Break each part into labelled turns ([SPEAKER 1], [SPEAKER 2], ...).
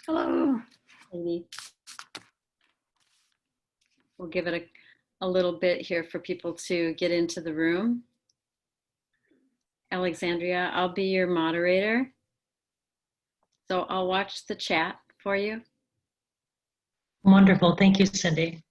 [SPEAKER 1] Hello, Amy. We'll give it a little bit here for people to get into the room. Alexandria, I'll be your moderator. So I'll watch the chat for you.
[SPEAKER 2] Wonderful. Thank you, Cindy.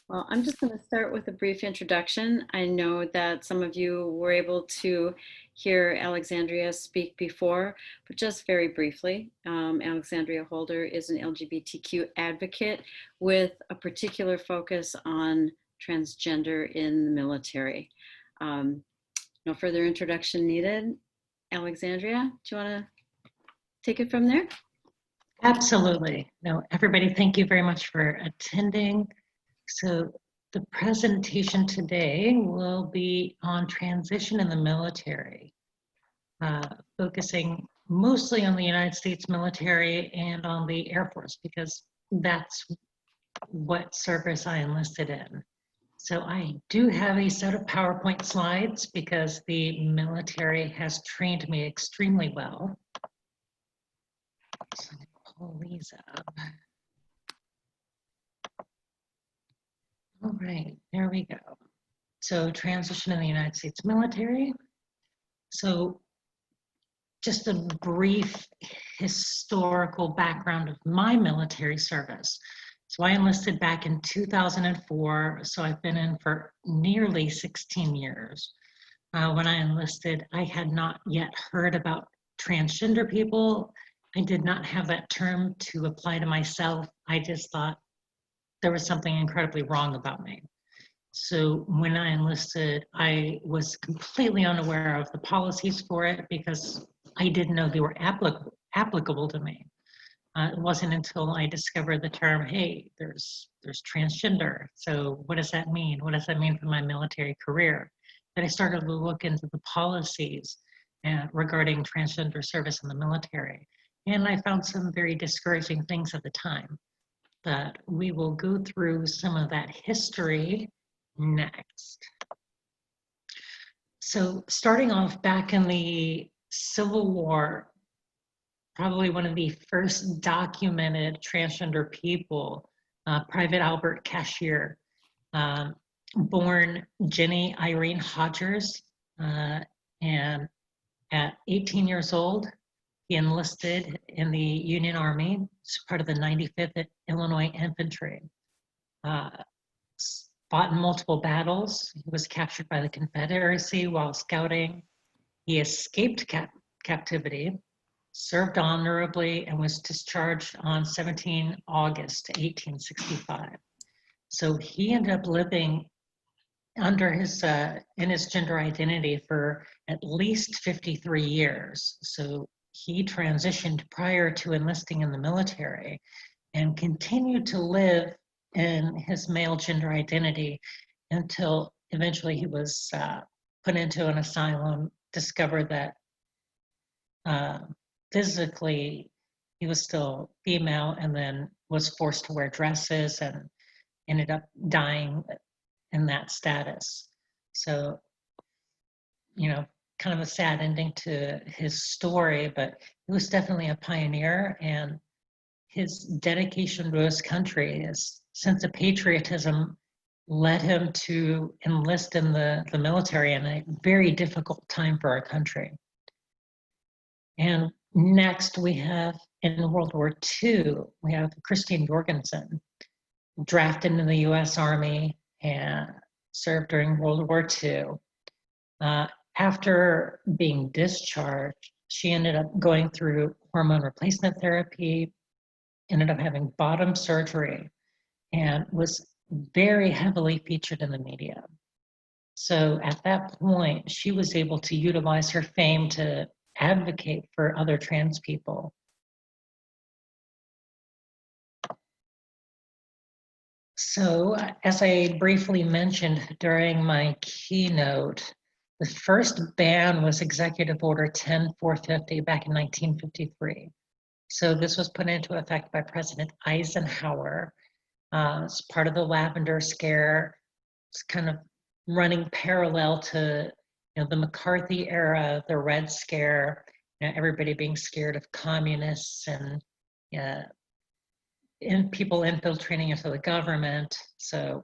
[SPEAKER 1] Well, I'm just going to start with a brief introduction. I know that some of you were able to hear Alexandria speak before, but just very briefly, Alexandria Holder is an LGBTQ advocate with a particular focus on transgender in the military. No further introduction needed. Alexandria, do you want to take it from there?
[SPEAKER 2] Absolutely. No, everybody, thank you very much for attending. So the presentation today will be on transition in the military, focusing mostly on the United States military and on the Air Force, because that's what service I enlisted in. So I do have a set of PowerPoint slides because the military has trained me extremely well. So pull these up. All right, there we go. So transition in the United States military. So just a brief historical background of my military service. So I enlisted back in 2004, so I've been in for nearly 16 years. When I enlisted, I had not yet heard about transgender people. I did not have that term to apply to myself. I just thought there was something incredibly wrong about me. So when I enlisted, I was completely unaware of the policies for it because I didn't know they were applicable to me. It wasn't until I discovered the term, hey, there's transgender. So what does that mean? What does that mean for my military career? That I started to look into the policies regarding transgender service in the military. And I found some very discouraging things at the time. But we will go through some of that history next. So starting off back in the Civil War, probably one of the first documented transgender people, Private Albert Cashier, born Jenny Irene Hodgers, and at 18 years old, he enlisted in the Union Army as part of the 95th Illinois Infantry. Fought in multiple battles. He was captured by the Confederacy while scouting. He escaped captivity, served honorably, and was discharged on 17 August 1865. So he ended up living under his in his gender identity for at least 53 years. So he transitioned prior to enlisting in the military and continued to live in his male gender identity until eventually he was put into an asylum, discovered that physically he was still female, and then was forced to wear dresses and ended up dying in that status. So, you know, kind of a sad ending to his story, but he was definitely a pioneer, and his dedication to his country, his sense of patriotism led him to enlist in the military in a very difficult time for our country. And next we have, in World War II, we have Christine Jorgensen, drafted into the US Army and served during World War II. After being discharged, she ended up going through hormone replacement therapy, ended up having bottom surgery, and was very heavily featured in the media. So at that point, she was able to utilize her fame to advocate for other trans people. So as I briefly mentioned during my keynote, the first ban was Executive Order 10450 back in 1953. So this was put into effect by President Eisenhower. It's part of the Lavender Scare. It's kind of running parallel to the McCarthy era, the Red Scare, everybody being scared of communists and people infiltrating into the government. So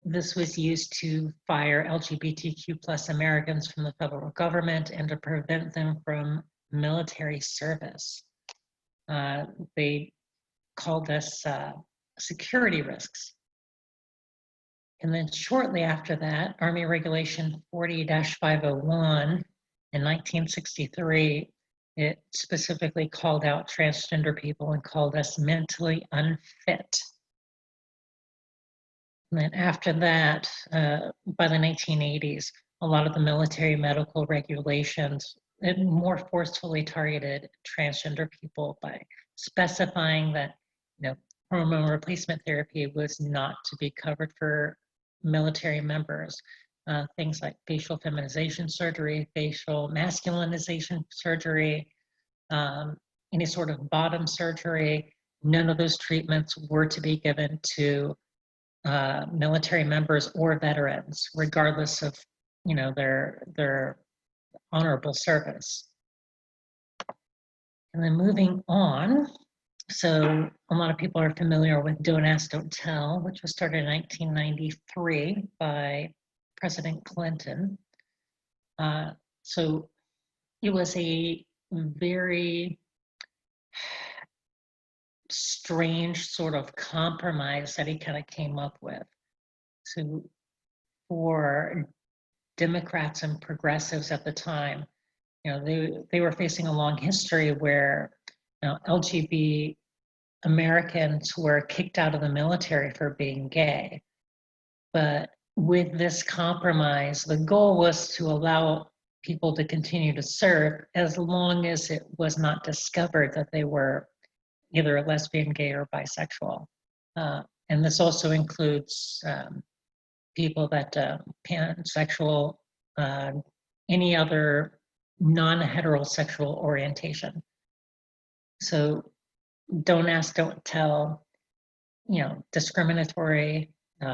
[SPEAKER 2] this was used to fire LGBTQ plus Americans from the federal government and to prevent them from military service. They called us security risks. And then shortly after that, Army Regulation 40-501 in 1963, it specifically called out transgender people and called us mentally unfit. And then after that, by the 1980s, a lot of the military medical regulations it more forcefully targeted transgender people by specifying that, hormone replacement therapy was not to be covered for military members. Things like facial feminization surgery, facial masculinization surgery, any sort of bottom surgery, none of those treatments were to be given to military members or veterans, regardless of their honorable service. And then moving on, so a lot of people are familiar with Don't Ask, Don't Tell, which was started in 1993 by President Clinton. So it was a very strange sort of compromise that he kind of came up with. So for Democrats and progressives at the time, they were facing a long history where LGBT Americans were kicked out of the military for being gay. But with this compromise, the goal was to allow people to continue to serve as long as it was not discovered that they were either a lesbian, gay, or bisexual. And this also includes people that pansexual, any other non-heterosexual orientation. So Don't Ask, Don't Tell, discriminatory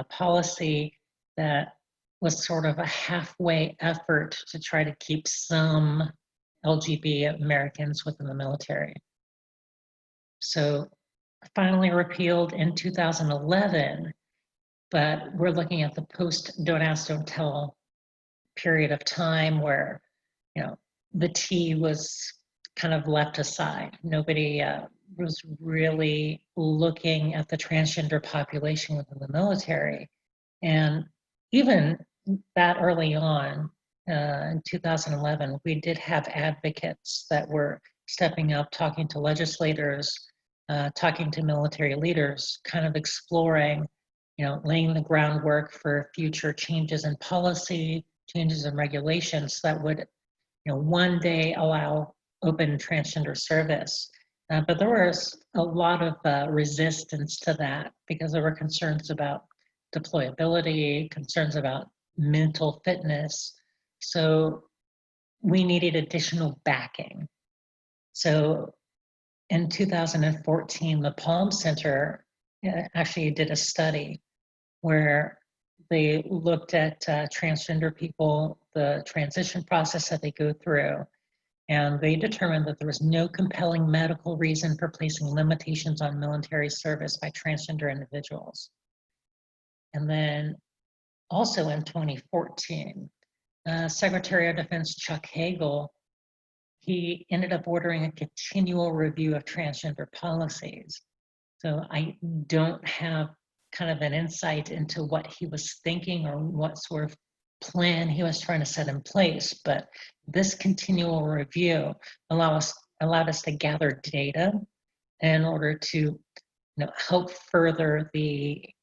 [SPEAKER 2] policy that was sort of a halfway effort to try to keep some LGBT Americans within the military. So finally repealed in 2011, but we're looking at the post Don't Ask, Don't Tell period of time where, the T was kind of left aside. Nobody was really looking at the transgender population within the military. And even that early on, in 2011, we did have advocates that were stepping up, talking to legislators, talking to military leaders, kind of exploring, laying the groundwork for future changes in policy, changes in regulations that would, one day allow open transgender service. But there was a lot of resistance to that because there were concerns about deployability, concerns about mental fitness. So we needed additional backing. So in 2014, the Palm Center actually did a study where they looked at transgender people, the transition process that they go through, and they determined that there was no compelling medical reason for placing limitations on military service by transgender individuals. And then also in 2014, Secretary of Defense Chuck Hagel, he ended up ordering a continual review of transgender policies. So I don't have kind of an insight into what he was thinking or what sort of plan he was trying to set in place, but this continual review allowed us to gather data in order to help further the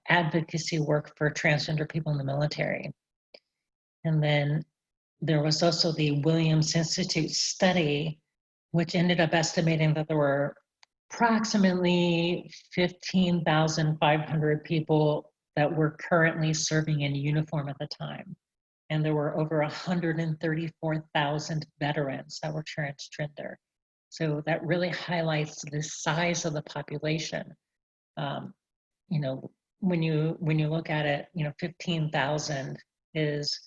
[SPEAKER 2] advocacy work for transgender people in the military. And then there was also the Williams Institute study, which ended up estimating that there were approximately 15,500 people that were currently serving in uniform at the time. And there were over 134,000 veterans that were transgender. So that really highlights the size of the population. When you look at it, 15,000 is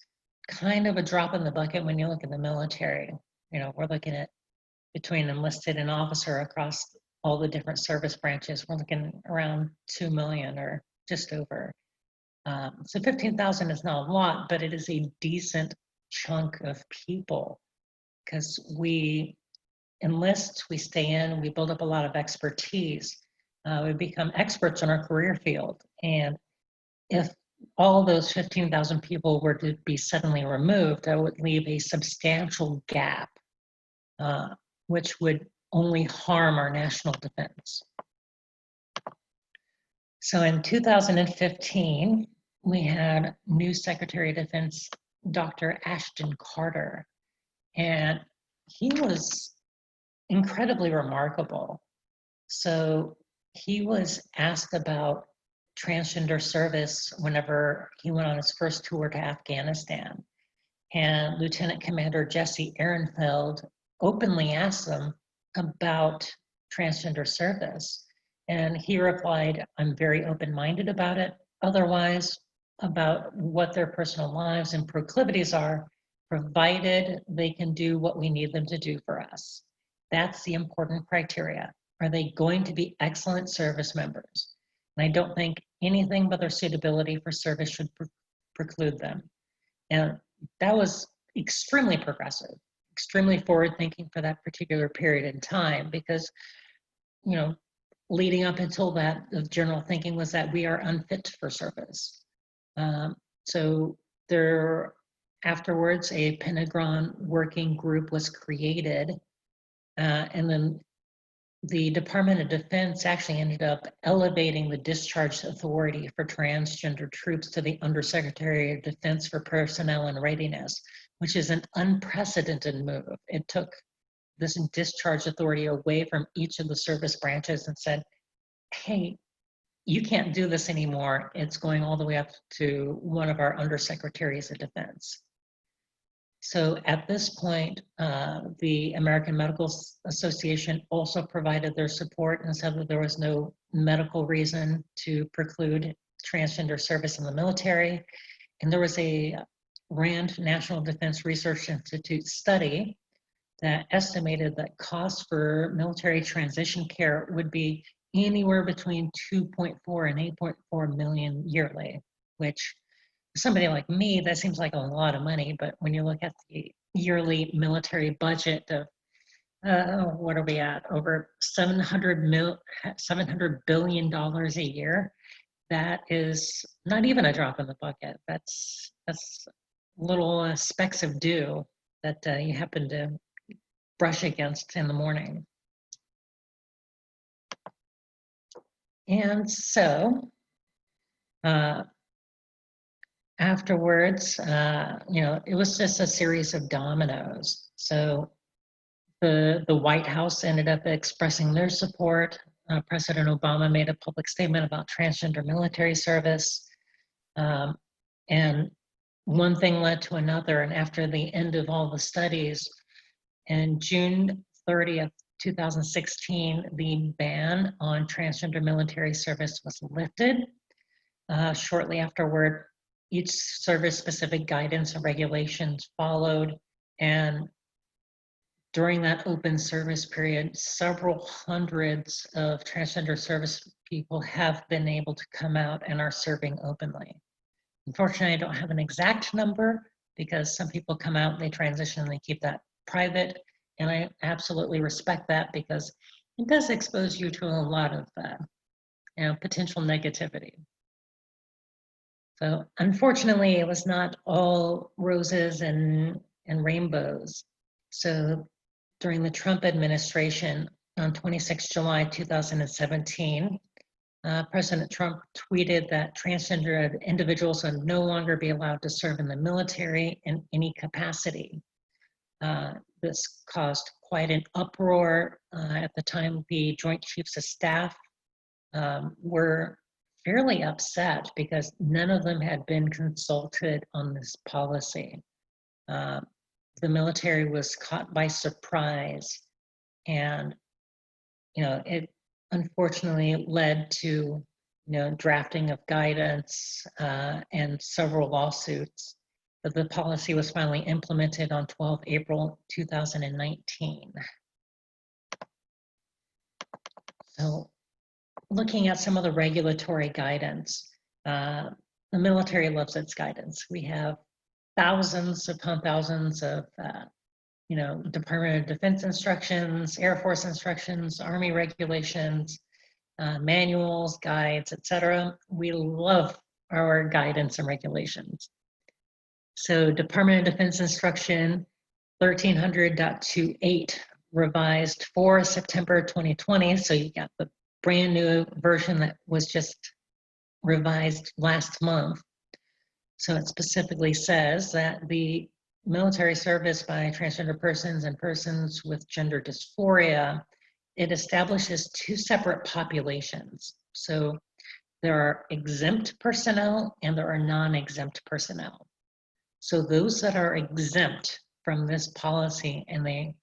[SPEAKER 2] kind of a drop in the bucket when you look at the military. You know, we're looking at between enlisted and officer across all the different service branches, we're looking around 2 million or just over. So 15,000 is not a lot, but it is a decent chunk of people because we enlist, we stay in, we build up a lot of expertise. We become experts in our career field. And if all those 15,000 people were to be suddenly removed, that would leave a substantial gap, which would only harm our national defense. So in 2015, we had new Secretary of Defense, Dr. Ashton Carter, and he was incredibly remarkable. So he was asked about transgender service whenever he went on his first tour to Afghanistan. And Lieutenant Commander Jesse Ehrenfeld openly asked him about transgender service. And he replied, I'm very open-minded about it. Otherwise, about what their personal lives and proclivities are, provided they can do what we need them to do for us. That's the important criteria. Are they going to be excellent service members? And I don't think anything but their suitability for service should preclude them. And that was extremely progressive, extremely forward-thinking for that particular period in time, because, you know, leading up until that, the general thinking was that we are unfit for service. So there, afterwards, a Pentagon working group was created, and then the Department of Defense actually ended up elevating the discharge authority for transgender troops to the Undersecretary of Defense for Personnel and Readiness, which is an unprecedented move. It took this discharge authority away from each of the service branches and said, hey, you can't do this anymore. It's going all the way up to one of our Undersecretaries of Defense. So at this point, the American Medical Association also provided their support and said that there was no medical reason to preclude transgender service in the military. And there was a RAND National Defense Research Institute study that estimated that costs for military transition care would be anywhere between 2.4 and 8.4 million yearly, which for somebody like me, that seems like a lot of money. But when you look at the yearly military budget of, what are we at? Over $700 billion a year. That is not even a drop in the bucket. That's little specks of dew that you happen to brush against in the morning. And so afterwards, you know, it was just a series of dominoes. So the White House ended up expressing their support. President Obama made a public statement about transgender military service. And one thing led to another. And after the end of all the studies, in June 30th, 2016, the ban on transgender military service was lifted. Shortly afterward, each service-specific guidance and regulations followed, and during that open service period, several hundreds of transgender service people have been able to come out and are serving openly. Unfortunately, I don't have an exact number because some people come out, they transition, and they keep that private. And I absolutely respect that because it does expose you to a lot of you know, potential negativity. So unfortunately, it was not all roses and rainbows. So during the Trump administration on 26 July 2017, President Trump tweeted that transgender individuals would no longer be allowed to serve in the military in any capacity. This caused quite an uproar. At the time, the Joint Chiefs of Staff were fairly upset because none of them had been consulted on this policy. The military was caught by surprise, and you know, it unfortunately led to, you know, drafting of guidance and several lawsuits. but the policy was finally implemented on 12 April 2019. So looking at some of the regulatory guidance, the military loves its guidance. We have thousands upon thousands of Department of Defense instructions, Air Force instructions, Army regulations, manuals, guides, etc. We love our guidance and regulations. So Department of Defense instruction 1300.28 revised for September 2020. So you got the brand new version that was just revised last month. So it specifically says that the military service by transgender persons and persons with gender dysphoria, it establishes two separate populations. So there are exempt personnel and there are non-exempt personnel. So those that are exempt from this policy and they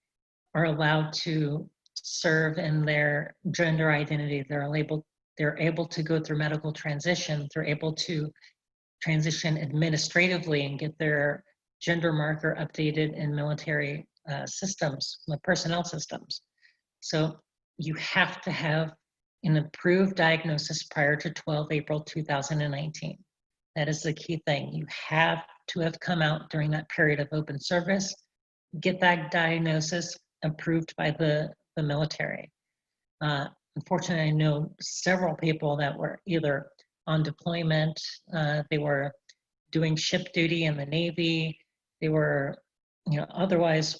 [SPEAKER 2] are allowed to serve in their gender identity, they're able to go through medical transition, they're able to transition administratively and get their gender marker updated in military systems, the personnel systems. So you have to have an approved diagnosis prior to 12 April 2019. That is the key thing. You have to have come out during that period of open service, get that diagnosis approved by the military. Unfortunately, I know several people that were either on deployment, they were doing ship duty in the Navy, they were, otherwise,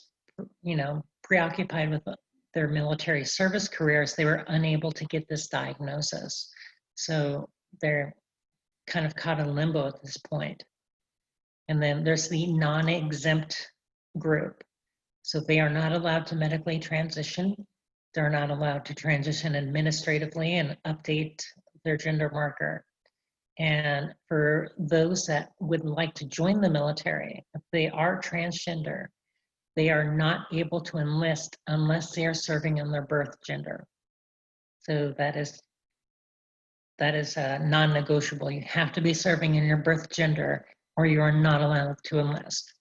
[SPEAKER 2] preoccupied with their military service careers, they were unable to get this diagnosis. So they're kind of caught in limbo at this point. And then there's the non-exempt group. So they are not allowed to medically transition. They're not allowed to transition administratively and update their gender marker. And for those that would like to join the military, if they are transgender, they are not able to enlist unless they are serving in their birth gender. So that is non-negotiable. You have to be serving in your birth gender or you are not allowed to enlist.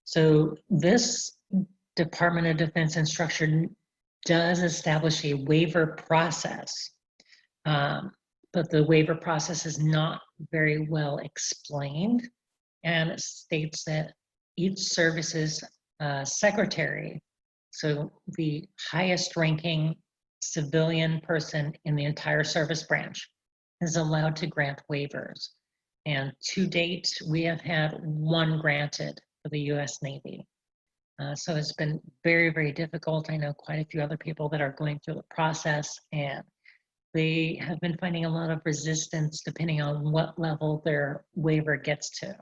[SPEAKER 2] So this Department of Defense instruction does establish a waiver process, but the waiver process is not very well explained, and it states that each service's secretary, so the highest ranking civilian person in the entire service branch, is allowed to grant waivers. And to date, we have had one granted for the US Navy. So it's been very, very difficult. I know quite a few other people that are going through the process, and they have been finding a lot of resistance depending on what level their waiver gets to.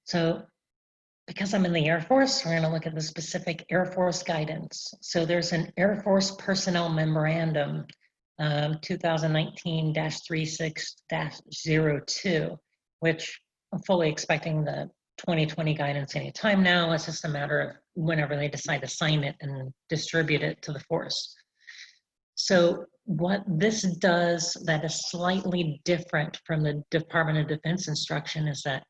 [SPEAKER 2] So because I'm in the Air Force, we're going to look at the specific Air Force guidance. So there's an Air Force Personnel Memorandum 2019-36-02, which I'm fully expecting the 2020 guidance anytime now. It's just a matter of whenever they decide to sign it and distribute it to the force. So what this does that is slightly different from the Department of Defense instruction is that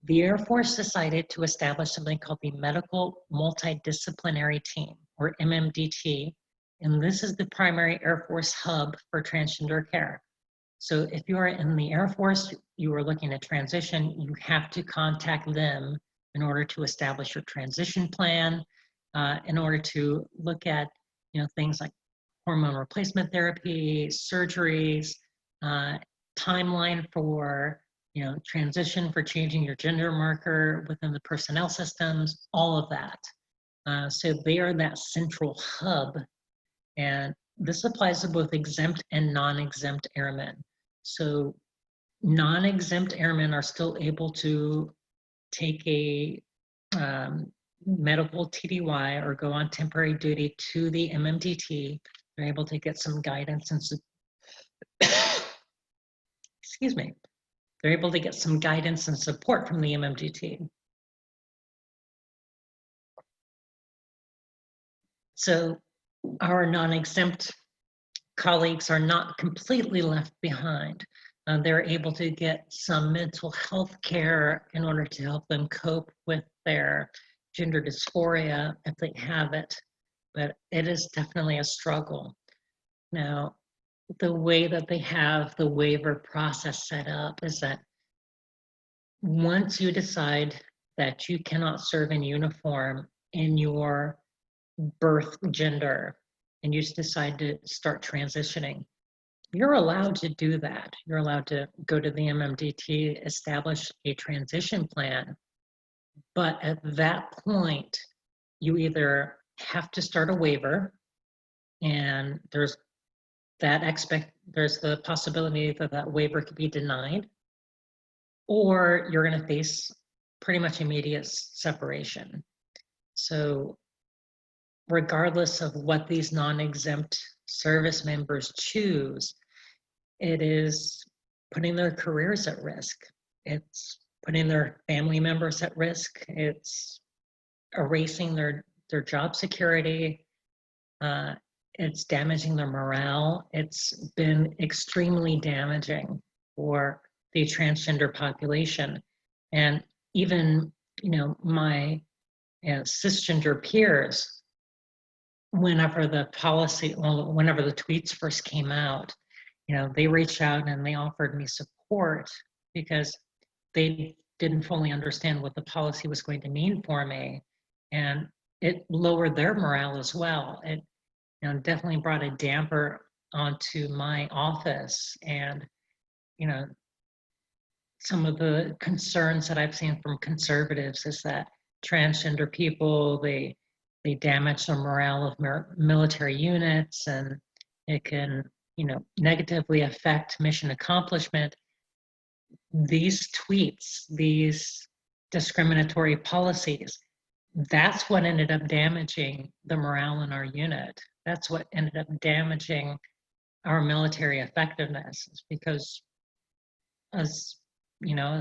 [SPEAKER 2] the Air Force decided to establish something called the Medical Multidisciplinary Team, or MMDT, and this is the primary Air Force hub for transgender care. So if you are in the Air Force, you are looking to transition, you have to contact them in order to establish your transition plan, in order to look at things like hormone replacement therapy, surgeries, timeline for transition for changing your gender marker within the personnel systems, all of that. So they are that central hub, and this applies to both exempt and non-exempt airmen. So non-exempt airmen are still able to take a medical TDY or go on temporary duty to the MMDT. They're able to get some guidance and excuse me. They're able to get some guidance and support from the MMDT. So our non-exempt colleagues are not completely left behind. they're able to get some mental health care in order to help them cope with their gender dysphoria if they have it. But it is definitely a struggle. Now, the way that they have the waiver process set up is that once you decide that you cannot serve in uniform in your birth gender and you just decide to start transitioning, you're allowed to do that. You're allowed to go to the MMDT, establish a transition plan. But at that point, you either have to start a waiver, and there's the possibility that that waiver could be denied, or you're going to face pretty much immediate separation. So regardless of what these non-exempt service members choose, it is putting their careers at risk. It's putting their family members at risk. It's erasing their job security. It's damaging their morale. It's been extremely damaging for the transgender population. And even, my cisgender peers, whenever the tweets first came out, they reached out and they offered me support because they didn't fully understand what the policy was going to mean for me. And it lowered their morale as well. It definitely brought a damper onto my office. And, some of the concerns that I've seen from conservatives is that transgender people, they damage the morale of military units, and it can, negatively affect mission accomplishment. These tweets, these discriminatory policies, that's what ended up damaging the morale in our unit. That's what ended up damaging our military effectiveness, because a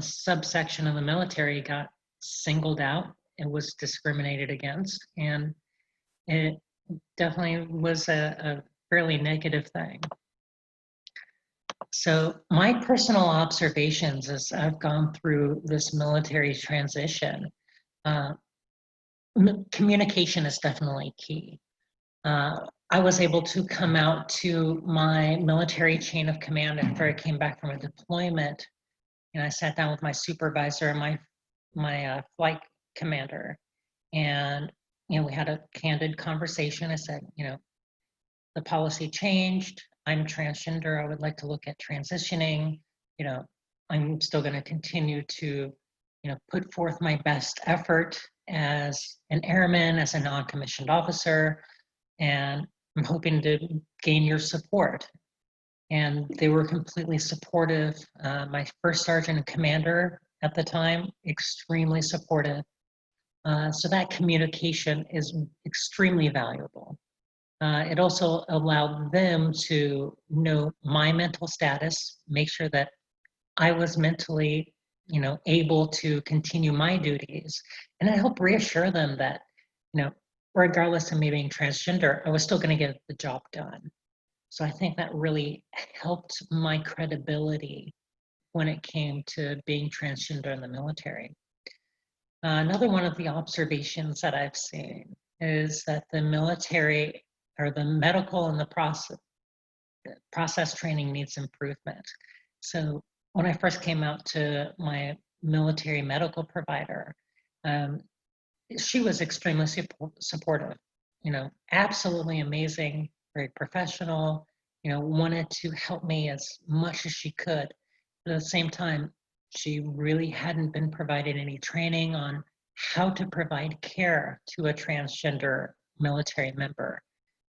[SPEAKER 2] subsection of the military got singled out and was discriminated against, and it definitely was a fairly negative thing. So my personal observations as I've gone through this military transition, communication is definitely key. I was able to come out to my military chain of command after I came back from a deployment. I sat down with my supervisor and my flight commander, and we had a candid conversation. I said, the policy changed. I'm transgender. I would like to look at transitioning. I'm still going to continue to, put forth my best effort as an airman, as a non-commissioned officer, and I'm hoping to gain your support. And they were completely supportive. My first sergeant and commander at the time, extremely supportive. So that communication is extremely valuable. It also allowed them to know my mental status, make sure that I was mentally, able to continue my duties. And I helped reassure them that, regardless of me being transgender, I was still going to get the job done. So I think that really helped my credibility when it came to being transgender in the military. Another one of the observations that I've seen is that the military, or the medical and the process training, needs improvement. So when I first came out to my military medical provider, she was extremely supportive, absolutely amazing, very professional, wanted to help me as much as she could. But at the same time, she really hadn't been provided any training on how to provide care to a transgender military member.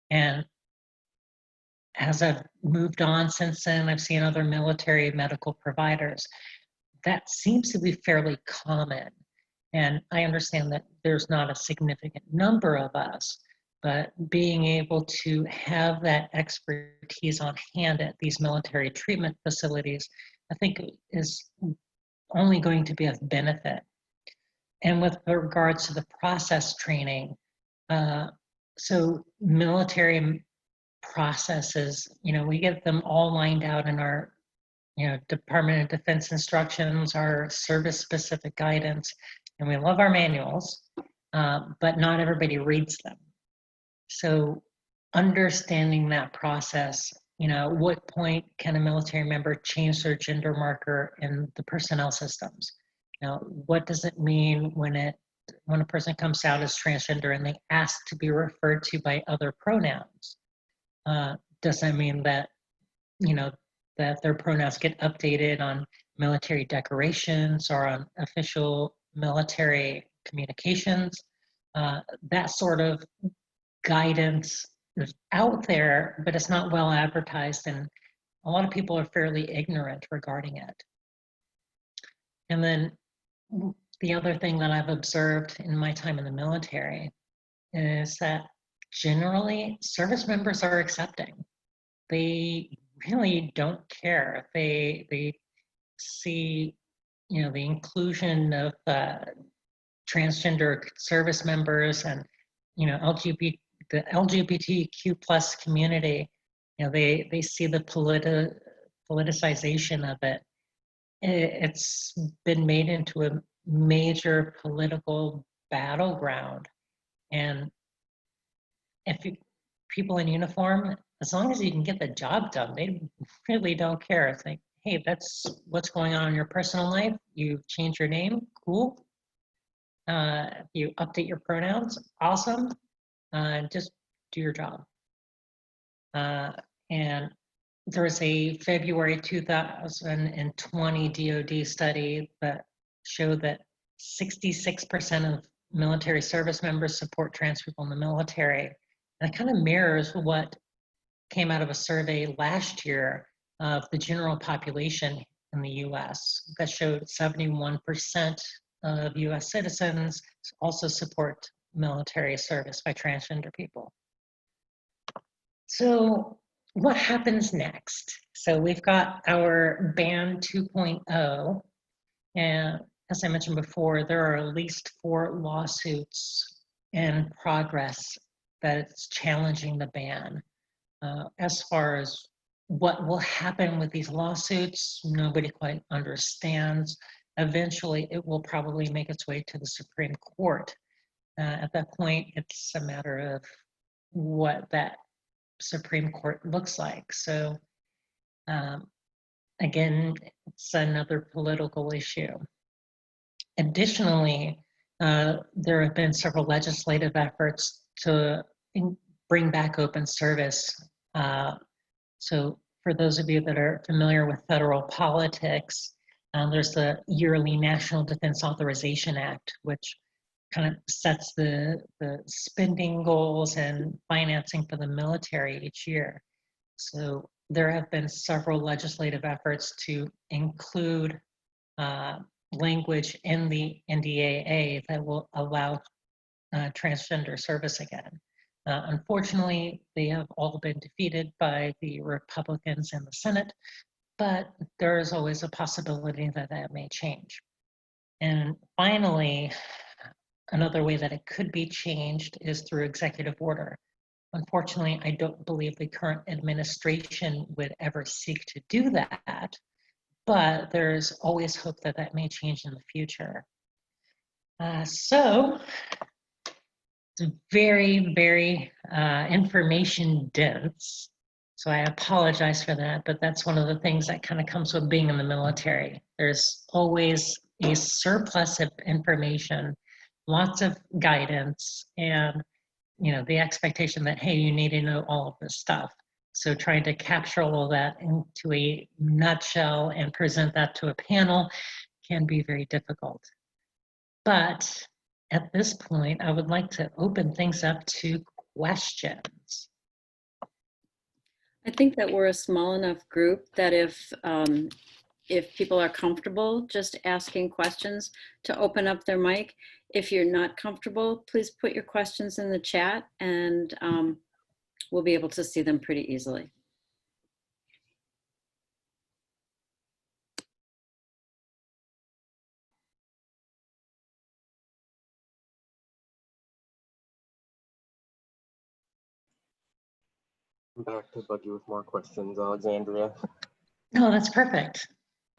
[SPEAKER 2] And as I've moved on since then, I've seen other military medical providers. That seems to be fairly common. And I understand that there's not a significant number of us, but being able to have that expertise on hand at these military treatment facilities, I think is only going to be of benefit. And with regards to the process training, so military processes, we get them all lined out in our Department of Defense instructions, our service-specific guidance, and we love our manuals, but not everybody reads them. So understanding that process, at what point can a military member change their gender marker in the personnel systems? Now, what does it mean when a person comes out as transgender and they ask to be referred to by other pronouns? Does that mean that, that their pronouns get updated on military decorations or on official military communications? That sort of guidance is out there, but it's not well advertised, and a lot of people are fairly ignorant regarding it. And then the other thing that I've observed in my time in the military is that generally service members are accepting. They really don't care. They see, the inclusion of transgender service members and, the LGBTQ plus community. They see the politicization of it. It's been made into a major political battleground, and people in uniform, as long as you can get the job done, they really don't care. It's like, hey, that's what's going on in your personal life. You change your name, cool. You update your pronouns, awesome. Just do your job. And there was a February 2020 DoD study that showed that 66% of military service members support trans people in the military. And it kind of mirrors what came out of a survey last year of the general population in the US that showed 71% of US citizens also support military service by transgender people. So what happens next? So we've got our ban 2.0, and as I mentioned before, there are at least 4 lawsuits in progress that's challenging the ban. As far as what will happen with these lawsuits, nobody quite understands. Eventually, it will probably make its way to the Supreme Court. At that point, it's a matter of what that Supreme Court looks like. So again, it's another political issue. Additionally, there have been several legislative efforts to bring back open service. So for those of you that are familiar with federal politics, there's the yearly National Defense Authorization Act, which kind of sets the spending goals and financing for the military each year. So there have been several legislative efforts to include language in the NDAA that will allow transgender service again. Unfortunately, they have all been defeated by the Republicans in the Senate, but there is always a possibility that that may change. And finally, another way that it could be changed is through executive order. Unfortunately, I don't believe the current administration would ever seek to do that, but there's always hope that that may change in the future. So it's very, very information dense. So I apologize for that, but that's one of the things that kind of comes with being in the military. There's always a surplus of information, lots of guidance, and the expectation that, hey, you need to know all of this stuff. So trying to capture all of that into a nutshell and present that to a panel can be very difficult. But at this point, I would like to open things up to questions.
[SPEAKER 1] I think that we're a small enough group that if people are comfortable just asking questions, to open up their mic. If you're not comfortable, please put your questions in the chat, and we'll be able to see them pretty easily.
[SPEAKER 3] Back to Buggy with more questions, Alexandria.
[SPEAKER 2] No, that's perfect.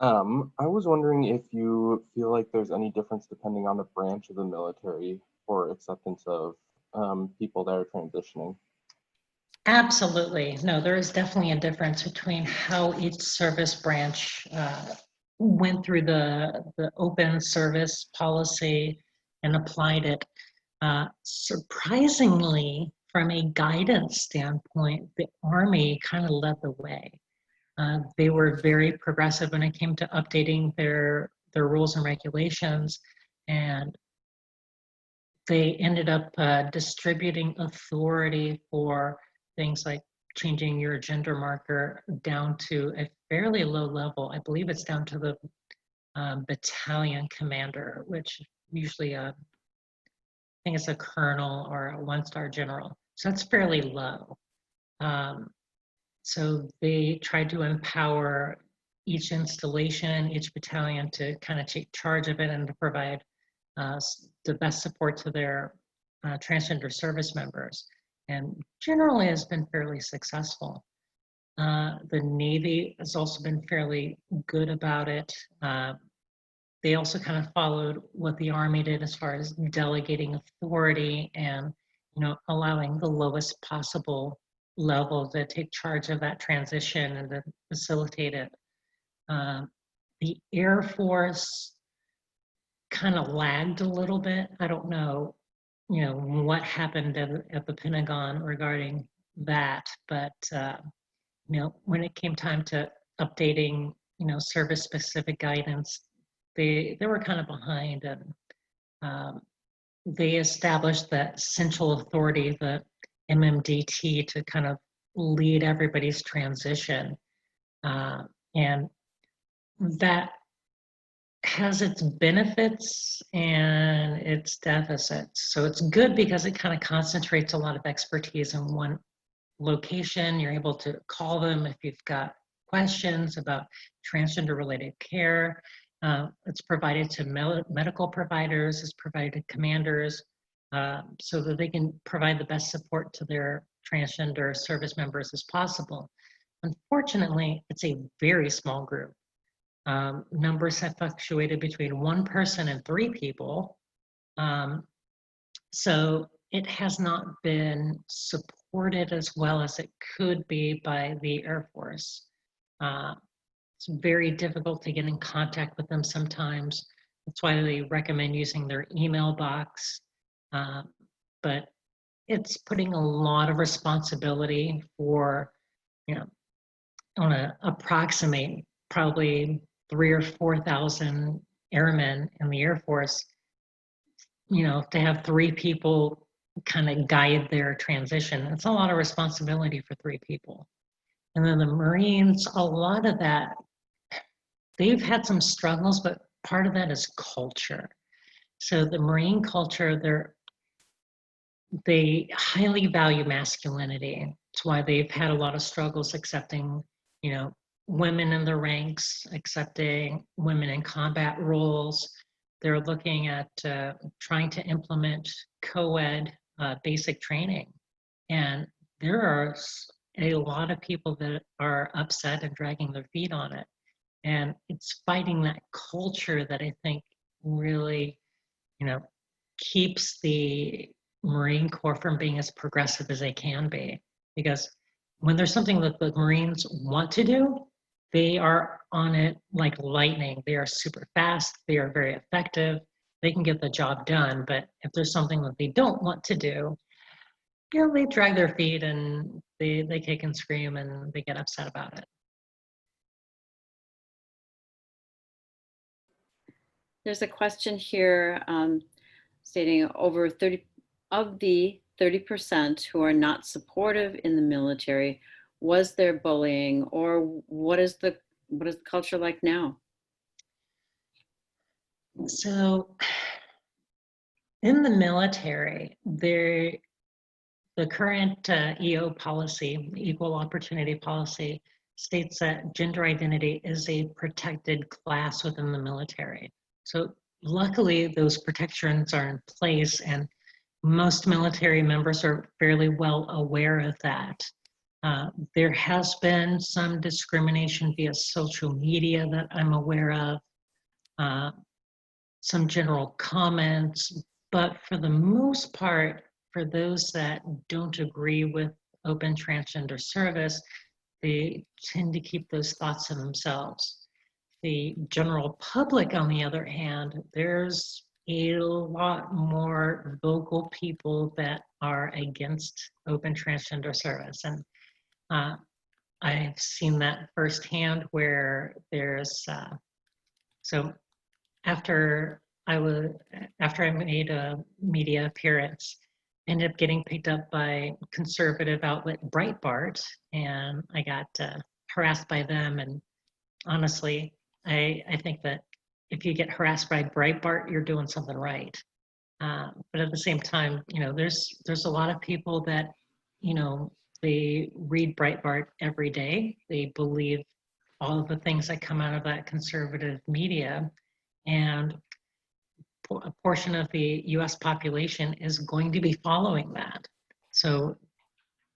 [SPEAKER 3] I was wondering if you feel like there's any difference depending on the branch of the military for acceptance of people that are transitioning.
[SPEAKER 2] Absolutely. No, there is definitely a difference between how each service branch went through the open service policy and applied it. Surprisingly, from a guidance standpoint, the Army kind of led the way. They were very progressive when it came to updating their rules and regulations, and they ended up distributing authority for things like changing your gender marker down to a fairly low level. I believe it's down to the battalion commander, which usually I think it's a colonel or a one-star general. So that's fairly low. Um, so they tried to empower each installation, each battalion to kind of take charge of it and to provide the best support to their transgender service members, and generally has been fairly successful. The Navy has also been fairly good about it. They also kind of followed what the Army did as far as delegating authority and, allowing the lowest possible level to take charge of that transition and to facilitate it. The Air Force kind of lagged a little bit. I don't know, what happened at the Pentagon regarding that, but when it came time to updating, service specific guidance, they were kind of behind, and um, they established that central authority, the MMDT, to kind of lead everybody's transition, and that has its benefits and its deficits. So it's good because it kind of concentrates a lot of expertise in one location. You're able to call them if you've got questions about transgender related care. It's provided to medical providers, it's provided to commanders, so that they can provide the best support to their transgender service members as possible. Unfortunately, it's a very small group. Numbers have fluctuated between one person and three people. So it has not been supported as well as it could be by the Air Force. It's very difficult to get in contact with them sometimes. That's why they recommend using their email box. But it's putting a lot of responsibility for, I want to approximate probably 3,000 or 4,000 airmen in the Air Force, to have three people kind of guide their transition. It's a lot of responsibility for three people. And then the Marines, a lot of that, they've had some struggles, but part of that is culture. So the Marine culture, they highly value masculinity. It's why they've had a lot of struggles accepting, women in the ranks, accepting women in combat roles. They're looking at trying to implement co-ed basic training. And there are a lot of people that are upset and dragging their feet on it. And it's fighting that culture that I think really, keeps the Marine Corps from being as progressive as they can be. Because when there's something that the Marines want to do, they are on it like lightning. They are super fast. They are very effective. They can get the job done. But if there's something that they don't want to do, they drag their feet and they kick and scream and they get upset about it.
[SPEAKER 1] There's a question here stating over 30 of the 30% who are not supportive in the military, was there bullying, or what is the culture like now?
[SPEAKER 2] So in the military, the current EO policy, equal opportunity policy, states that gender identity is a protected class within the military. So luckily, those protections are in place, and most military members are fairly well aware of that. There has been some discrimination via social media that I'm aware of, some general comments, but for the most part, for those that don't agree with open transgender service, they tend to keep those thoughts to themselves. The general public, on the other hand, there's a lot more vocal people that are against open transgender service. And I've seen that firsthand where there's, so after after I made a media appearance, ended up getting picked up by conservative outlet Breitbart, and I got harassed by them. And honestly, I think that if you get harassed by Breitbart, you're doing something right. But at the same time, there's a lot of people that, they read Breitbart every day. They believe all of the things that come out of that conservative media, and a portion of the US population is going to be following that. So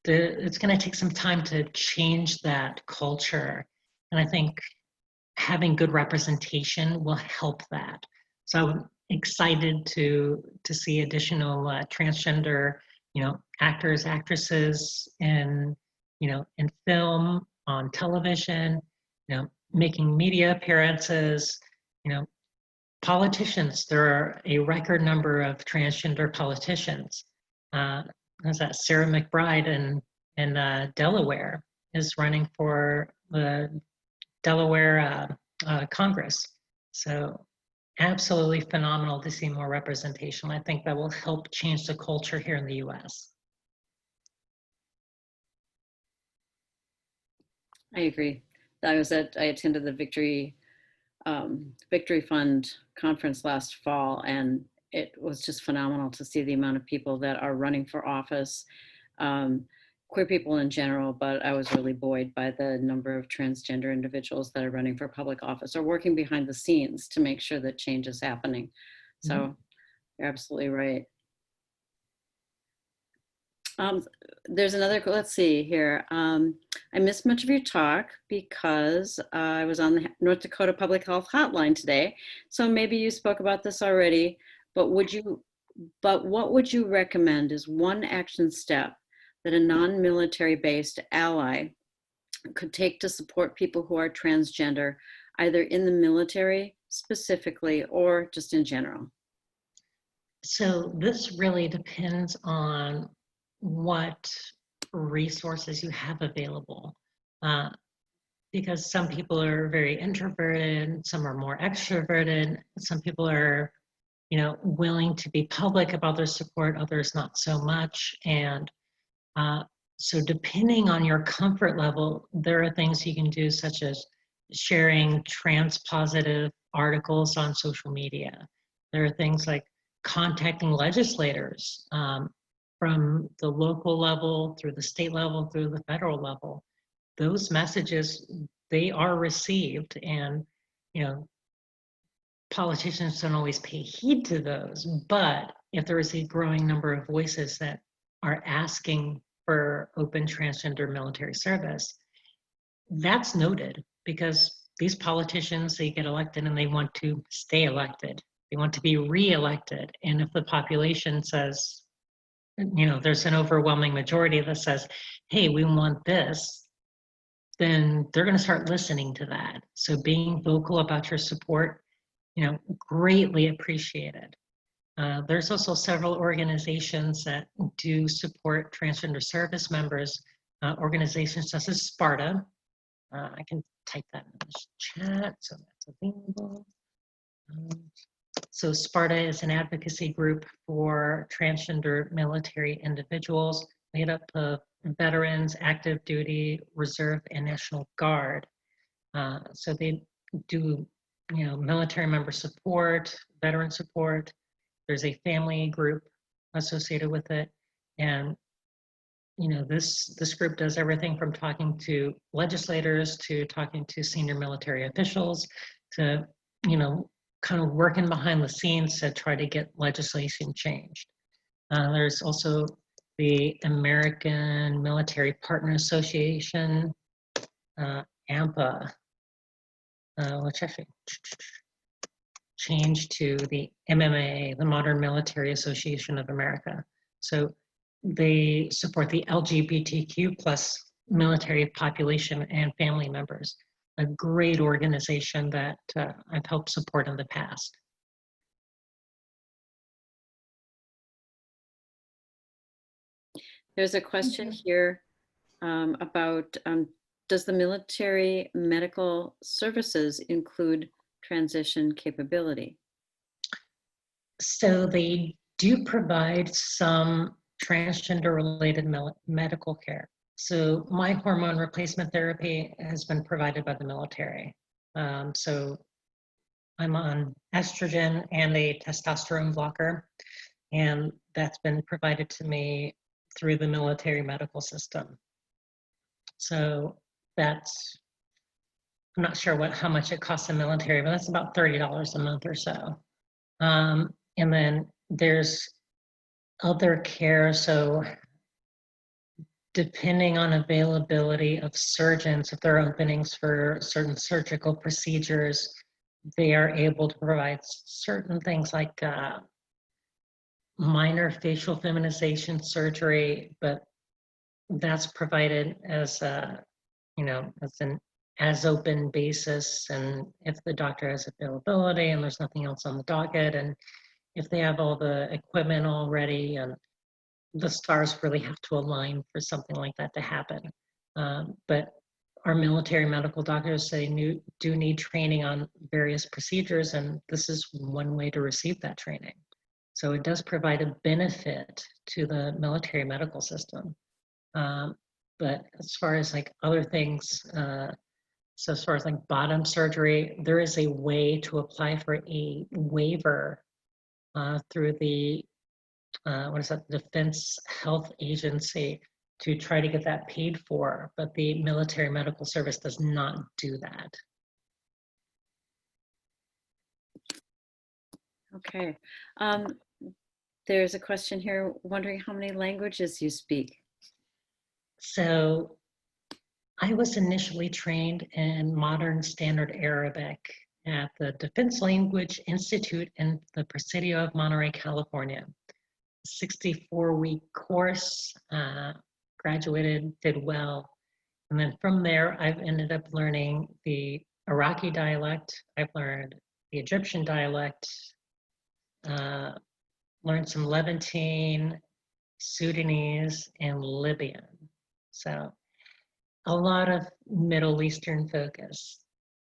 [SPEAKER 2] it's going to take some time to change that culture. And I think having good representation will help that. So I'm excited to see additional transgender, actors, actresses in film, on television, making media appearances, politicians. There are a record number of transgender politicians. There's that Sarah McBride in Delaware is running for the Delaware Congress. So absolutely phenomenal to see more representation. I think that will help change the culture here in the US.
[SPEAKER 1] I agree. I attended the Victory Fund conference last fall, and it was just phenomenal to see the amount of people that are running for office, queer people in general, but I was really buoyed by the number of transgender individuals that are running for public office or working behind the scenes to make sure that change is happening. So you're absolutely right. There's another, let's see here. I missed much of your talk because I was on the North Dakota Public Health Hotline today. So maybe you spoke about this already, but what would you recommend is one action step that a non-military based ally could take to support people who are transgender, either in the military specifically or just in general?
[SPEAKER 2] So this really depends on what resources you have available. Because some people are very introverted, some are more extroverted, some people are, willing to be public about their support, others not so much. And so depending on your comfort level, there are things you can do, such as sharing trans positive articles on social media. There are things like contacting legislators from the local level, through the state level, through the federal level. Those messages, they are received, and politicians don't always pay heed to those. But if there is a growing number of voices that are asking for open transgender military service, that's noted, because these politicians, they get elected and they want to stay elected. They want to be re-elected. And if the population says, there's an overwhelming majority that says, hey, we want this, then they're going to start listening to that. So being vocal about your support, greatly appreciated. There's also several organizations that do support transgender service members, organizations such as Sparta. I can type that in the chat so that's available. So Sparta is an advocacy group for transgender military individuals made up of veterans, active duty, reserve, and National Guard. So they do, military member support, veteran support. There's a family group associated with it. And, this group does everything from talking to legislators to talking to senior military officials to, kind of working behind the scenes to try to get legislation changed. There's also the American Military Partner Association, AMPA, which actually changed to the MMA, the Modern Military Association of America. So they support the LGBTQ plus military population and family members, a great organization that I've helped support in the past.
[SPEAKER 1] There's a question here about does the military medical services include transition capability?
[SPEAKER 2] So they do provide some transgender related medical care. So my hormone replacement therapy has been provided by the military. So I'm on estrogen and a testosterone blocker, and that's been provided to me through the military medical system. So that's, I'm not sure how much it costs the military, but that's about $30 a month or so. And then there's other care. So depending on availability of surgeons, if there are openings for certain surgical procedures, they are able to provide certain things like minor facial feminization surgery, but that's provided as a, as an as open basis. And if the doctor has availability and there's nothing else on the docket, and if they have all the equipment already, and the stars really have to align for something like that to happen. But our military medical doctors do need training on various procedures, and this is one way to receive that training. So it does provide a benefit to the military medical system. But as far as like other things, so as far as like bottom surgery, there is a way to apply for a waiver through the Defense Health Agency to try to get that paid for, but the military medical service does not do that.
[SPEAKER 1] Okay. There's a question here wondering how many languages you speak.
[SPEAKER 2] So I was initially trained in Modern Standard Arabic at the Defense Language Institute in the Presidio of Monterey, California. 64-week course, graduated, did well. And then from there, I've ended up learning the Iraqi dialect. I've learned the Egyptian dialect, learned some Levantine, Sudanese, and Libyan. So a lot of Middle Eastern focus,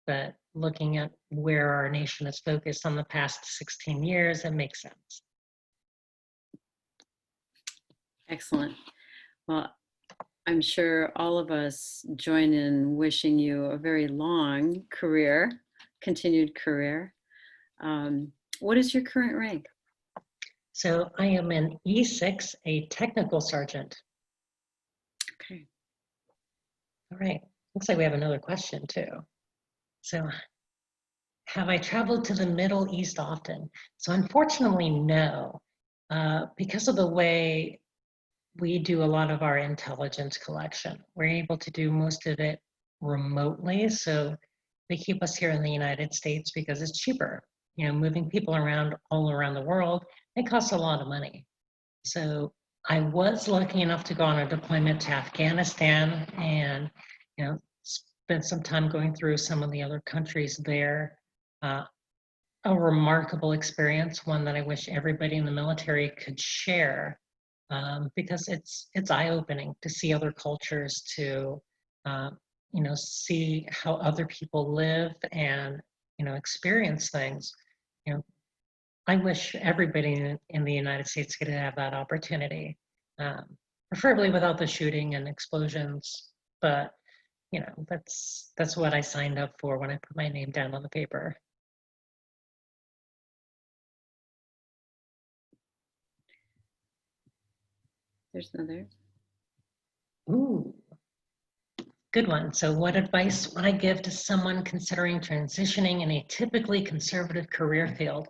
[SPEAKER 2] but looking at where our nation is focused on the past 16 years, it makes sense.
[SPEAKER 1] Excellent. Well, I'm sure all of us join in wishing you a very long career, continued career. What is your current rank?
[SPEAKER 2] So I am an E6, a technical sergeant.
[SPEAKER 1] Okay.
[SPEAKER 2] All right, looks like we have another question too. So have I traveled to the Middle East often? So unfortunately, no, because of the way we do a lot of our intelligence collection. We're able to do most of it remotely. So they keep us here in the United States because it's cheaper. Moving people around all around the world, it costs a lot of money. So I was lucky enough to go on a deployment to Afghanistan and, spent some time going through some of the other countries there. A remarkable experience, one that I wish everybody in the military could share. Because it's eye-opening to see other cultures, to see how other people live and experience things. I wish everybody in the United States could have that opportunity, preferably without the shooting and explosions. But that's what I signed up for when I put my name down on the paper.
[SPEAKER 1] There's another.
[SPEAKER 2] Ooh, good one. So what advice would I give to someone considering transitioning in a typically conservative career field?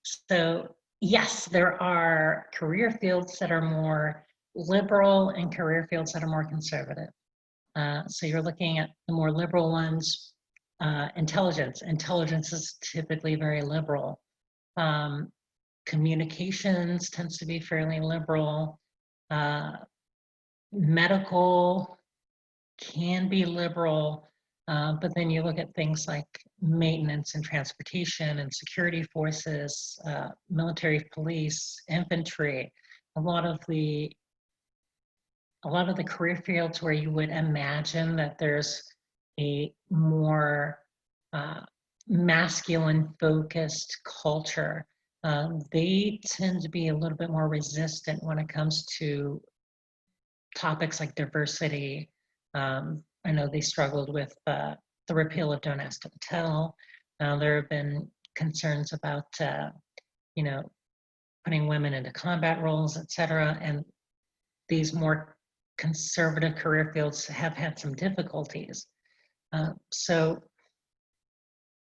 [SPEAKER 2] So yes, there are career fields that are more liberal and career fields that are more conservative. So you're looking at the more liberal ones. Intelligence. Intelligence is typically very liberal. Communications tends to be fairly liberal. Medical can be liberal, but then you look at things like maintenance and transportation and security forces, military, police, infantry, a lot of the career fields where you would imagine that there's a more masculine focused culture. They tend to be a little bit more resistant when it comes to topics like diversity. I know they struggled with the repeal of Don't Ask, Don't Tell. There have been concerns about, putting women into combat roles, et cetera. And these more conservative career fields have had some difficulties. So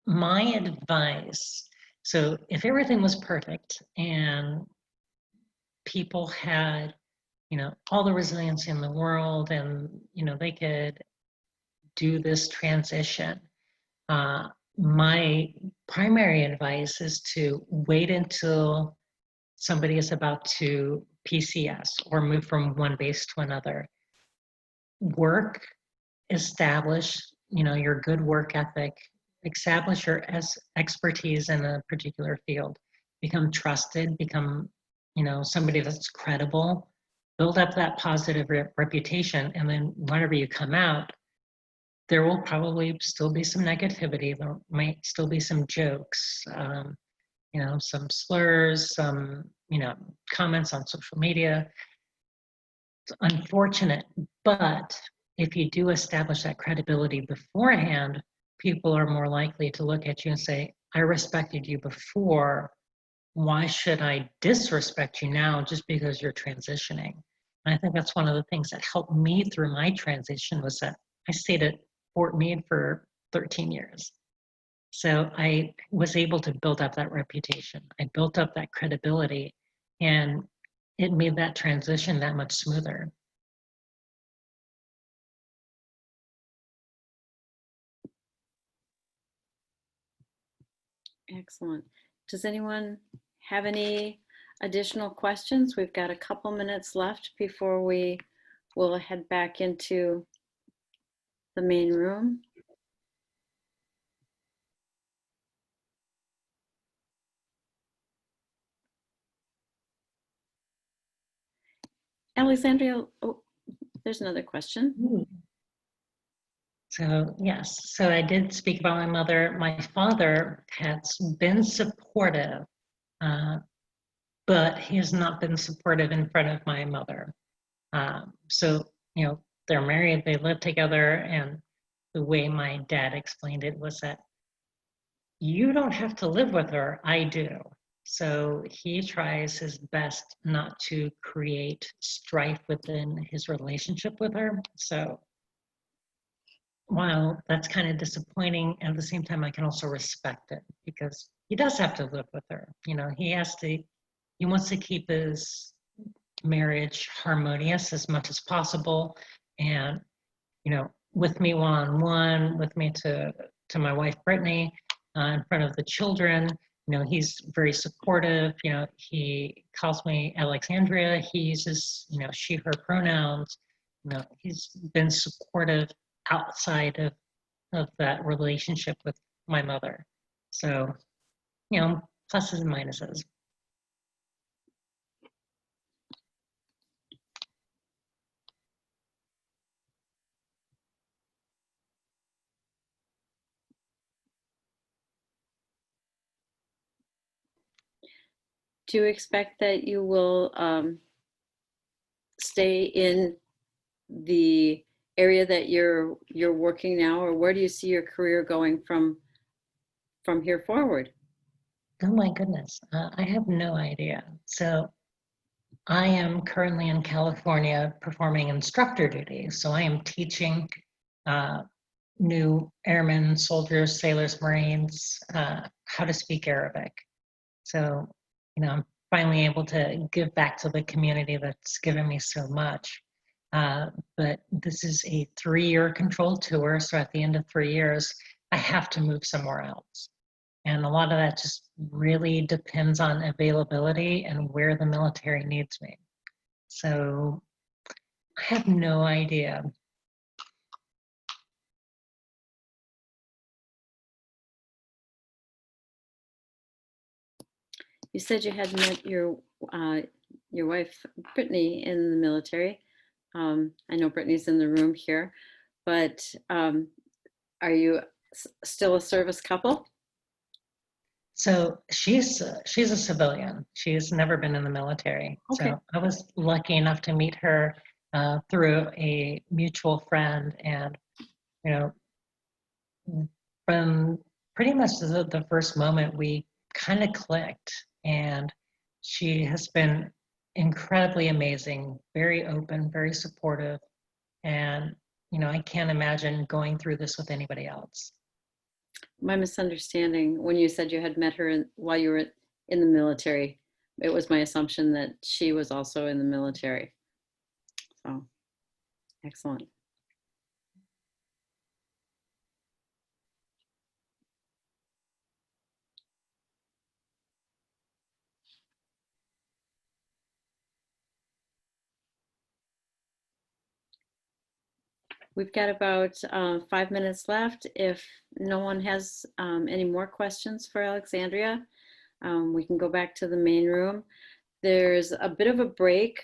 [SPEAKER 2] my advice, so if everything was perfect and people had, all the resiliency in the world and, they could do this transition, my primary advice is to wait until somebody is about to PCS or move from one base to another. Work, establish, your good work ethic, establish your expertise in a particular field, become trusted, become, somebody that's credible, build up that positive reputation. And then whenever you come out, there will probably still be some negativity. There might still be some jokes, some slurs, some, comments on social media. It's unfortunate, but if you do establish that credibility beforehand, people are more likely to look at you and say, I respected you before. Why should I disrespect you now just because you're transitioning? And I think that's one of the things that helped me through my transition was that I stayed at Fort Meade for 13 years. So I was able to build up that reputation. I built up that credibility, and it made that transition that much smoother.
[SPEAKER 1] Excellent. Does anyone have any additional questions? We've got a couple minutes left before we will head back into the main room. Alexandria, oh, there's another question.
[SPEAKER 2] So yes, so I did speak about my mother. My father has been supportive, but he has not been supportive in front of my mother. So, they're married, they live together, and the way my dad explained it was that you don't have to live with her, I do. So he tries his best not to create strife within his relationship with her. So while that's kind of disappointing, at the same time, I can also respect it because he does have to live with her. He wants to keep his marriage harmonious as much as possible. And, with me one-on-one, with me to my wife, Brittany, in front of the children, he's very supportive. He calls me Alexandria. He uses, she, her pronouns. He's been supportive outside of that relationship with my mother. So, pluses and minuses.
[SPEAKER 1] Do you expect that you will stay in the area that you're working now, or where do you see your career going from here forward?
[SPEAKER 2] Oh my goodness, I have no idea. So I am currently in California performing instructor duty. So I am teaching new airmen, soldiers, sailors, Marines how to speak Arabic. So, I'm finally able to give back to the community that's given me so much. But this is a 3-year controlled tour. So at the end of 3 years, I have to move somewhere else. And a lot of that just really depends on availability and where the military needs me. So I have no idea.
[SPEAKER 1] You said you had met your wife, Brittany, in the military. I know Brittany's in the room here, but are you still a service couple?
[SPEAKER 2] So she's a civilian. She's never been in the military.
[SPEAKER 1] Okay.
[SPEAKER 2] So I was lucky enough to meet her through a mutual friend, and you know, from pretty much the first moment we kind of clicked, and she has been incredibly amazing, very open, very supportive, and I can't imagine going through this with anybody else.
[SPEAKER 1] My misunderstanding when you said you had met her while you were in the military, it was my assumption that she was also in the military. So, excellent. We've got about 5 minutes left. If no one has any more questions for Alexandria, we can go back to the main room. There's a bit of a break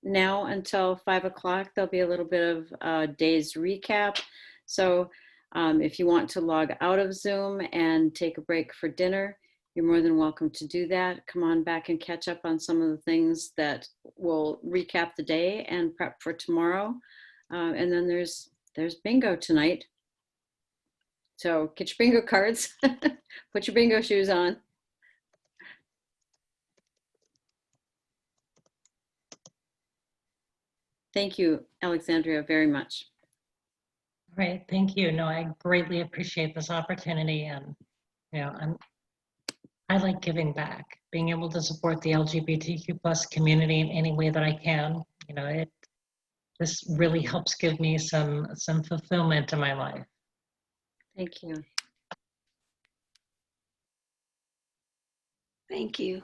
[SPEAKER 1] now until 5 o'clock. There'll be a little bit of a day's recap. So if you want to log out of Zoom and take a break for dinner, you're more than welcome to do that. Come on back and catch up on some of the things that will recap the day and prep for tomorrow. And then there's bingo tonight. So get your bingo cards, put your bingo shoes on. Thank you, Alexandria, very much.
[SPEAKER 2] All right, thank you. No, I greatly appreciate this opportunity, and I like giving back, being able to support the LGBTQ plus community in any way that I can. This really helps give me some fulfillment in my life.
[SPEAKER 1] Thank you.
[SPEAKER 4] Thank you.